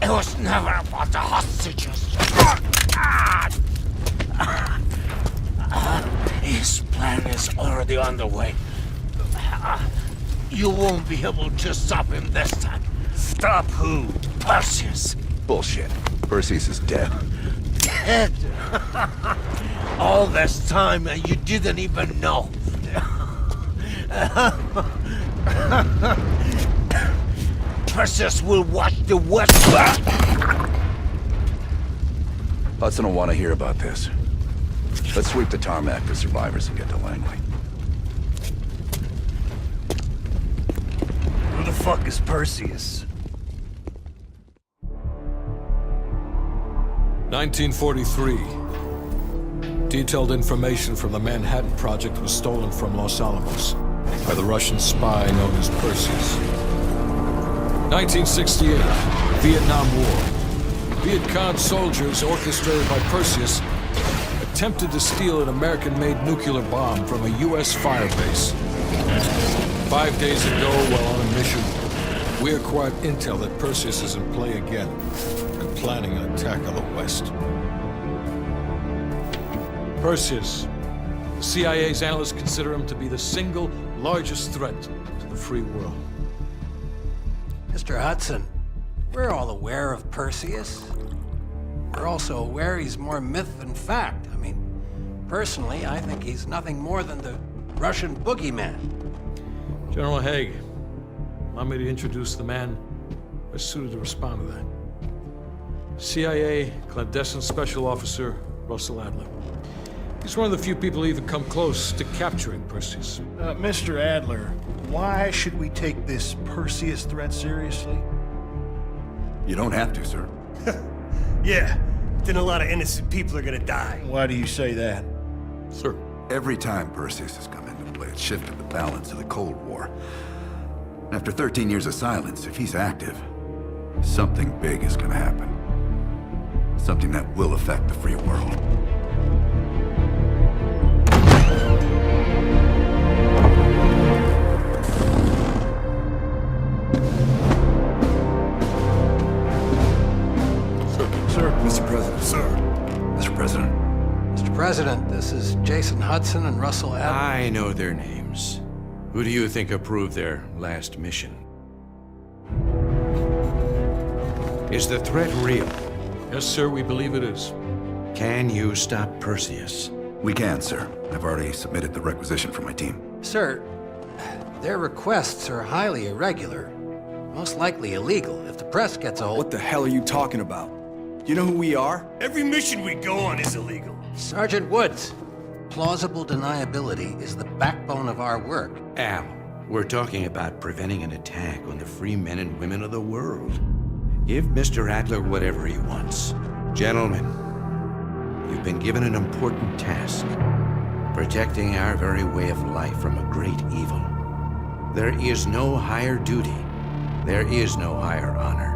It was never about the hostages. His plan is already underway. You won't be able to stop him this time. Stop who? Perseus. Bullshit. Perseus is dead. Dead. All this time and you didn't even know. Perseus will watch the West. Hudson will want to hear about this. Let's sweep the tarmac for survivors and get to Langley. Who the fuck is Perseus? 1943. Detailed information from the Manhattan Project was stolen from Los Alamos by the Russian spy known as Perseus. 1968. Vietnam War. Viet Cong soldiers, orchestrated by Perseus, attempted to steal an American-made nuclear bomb from a U.S. firebase. 5 days ago, while on a mission, we acquired intel that Perseus is in play again and planning an attack on the West. Perseus. The CIA's analysts consider him to be the single largest threat to the free world. Mr. Hudson, we're all aware of Perseus. We're also aware he's more myth than fact. I mean, personally, I think he's nothing more than the Russian boogeyman. General Haig, allow me to introduce the man best suited to respond to that. CIA clandestine special officer Russell Adler. He's one of the few people who even come close to capturing Perseus. Mr. Adler, why should we take this Perseus threat seriously? You don't have to, sir. Yeah, then a lot of innocent people are gonna die. Why do you say that? Sir. Every time Perseus has come into play, it's shifted the balance of the Cold War. After 13 years of silence, if he's active, something big is gonna happen. Something that will affect the free world. Mr. President. Sir. Mr. President. Mr. President, this is Jason Hudson and Russell Adler. I know their names. Who do you think approved their last mission? Is the threat real? Yes, sir, we believe it is. Can you stop Perseus? We can, sir. I've already submitted the requisition for my team. Sir, their requests are highly irregular. Most likely illegal if the press gets a hold. What the hell are you talking about? You know who we are? Every mission we go on is illegal. Sergeant Woods, plausible deniability is the backbone of our work. Al, we're talking about preventing an attack on the free men and women of the world. Give Mr. Adler whatever he wants. Gentlemen, you've been given an important task. Protecting our very way of life from a great evil. There is no higher duty. There is no higher honor.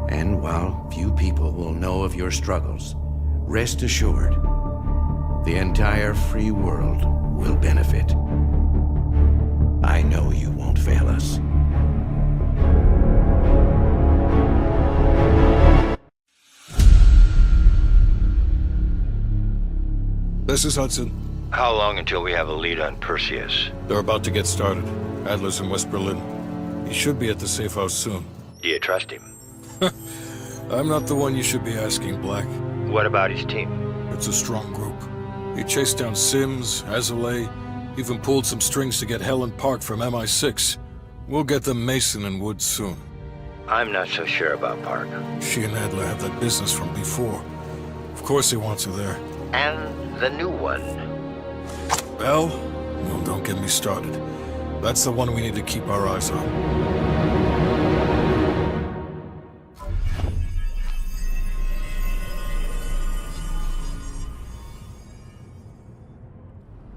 And while few people will know of your struggles, rest assured, the entire free world will benefit. I know you won't fail us. This is Hudson. How long until we have a lead on Perseus? They're about to get started. Adler's in West Berlin. He should be at the safe house soon. Do you trust him? I'm not the one you should be asking, Black. What about his team? It's a strong group. He chased down Sims, Azoulay, even pulled some strings to get Helen Park from MI6. We'll get them Mason and Woods soon. I'm not so sure about Park. She and Adler have that business from before. Of course he wants her there. And the new one. Bell? No, don't get me started. That's the one we need to keep our eyes on.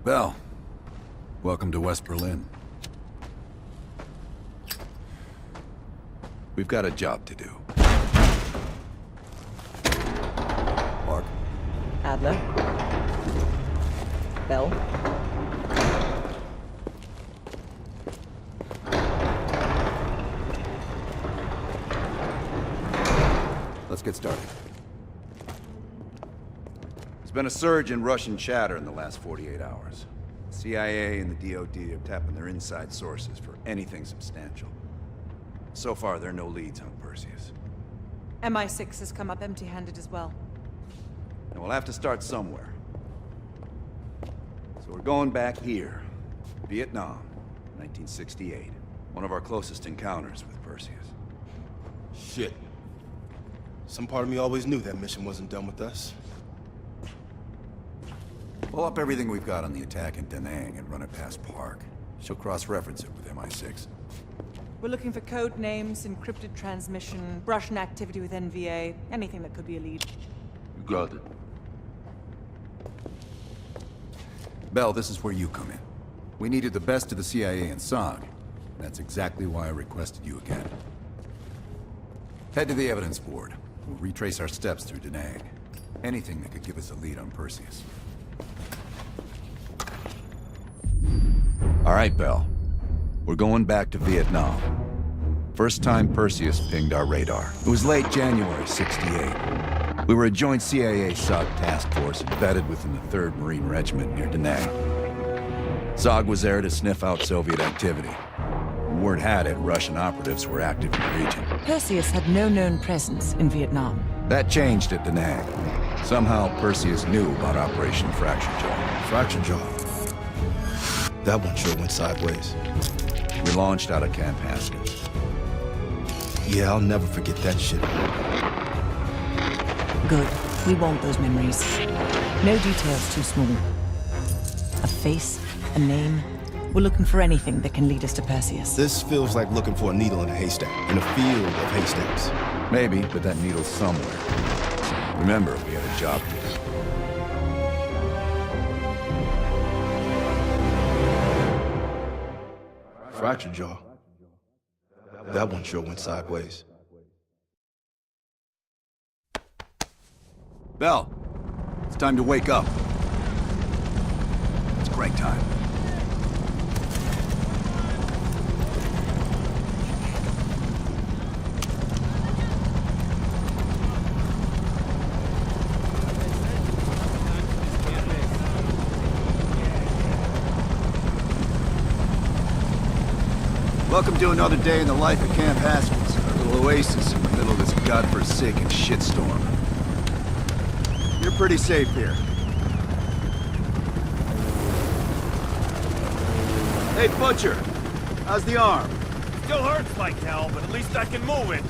Bell, welcome to West Berlin. We've got a job to do. Mark. Adler. Bell. get started. There's been a surge in Russian chatter in the last 48 hours. The CIA and the DoD are tapping their inside sources for anything substantial. So far, there are no leads on Perseus. MI6 has come up empty-handed as well. And we'll have to start somewhere. So we're going back here. Vietnam, 1968. One of our closest encounters with Perseus. Shit. Some part of me always knew that mission wasn't done with us. Pull up everything we've got on the attack in Da Nang and run it past Park. She'll cross-reference it with MI6. We're looking for code names, encrypted transmission, Russian activity with NVA, anything that could be a lead. You got it. Bell, this is where you come in. We needed the best of the CIA and SOG. That's exactly why I requested you again. Head to the evidence board. We'll retrace our steps through Da Nang. Anything that could give us a lead on Perseus. All right, Bell. We're going back to Vietnam. First time Perseus pinged our radar. It was late January '68. We were a joint CIA-SOG task force embedded within the 3rd Marine Regiment near Da Nang. SOG was there to sniff out Soviet activity. Word had it Russian operatives were active in the region. Perseus had no known presence in Vietnam. That changed at Da Nang. Somehow Perseus knew about Operation Fracture Jaw. Fracture Jaw. That one sure went sideways. We launched out of Camp Haskins. Yeah, I'll never forget that shit. Good. We want those memories. No details too small. A face, a name. We're looking for anything that can lead us to Perseus. This feels like looking for a needle in a haystack, in a field of haystacks. Maybe, but that needle's somewhere. Remember, we had a job to do. Fracture Jaw. That one sure went sideways. Bell, it's time to wake up. It's break time. Welcome to another day in the life of Camp Haskins, our little oasis in the middle of this godforsaken shitstorm. You're pretty safe here. Hey, Butcher, how's the arm? Still hurts like hell, but at least I can move it.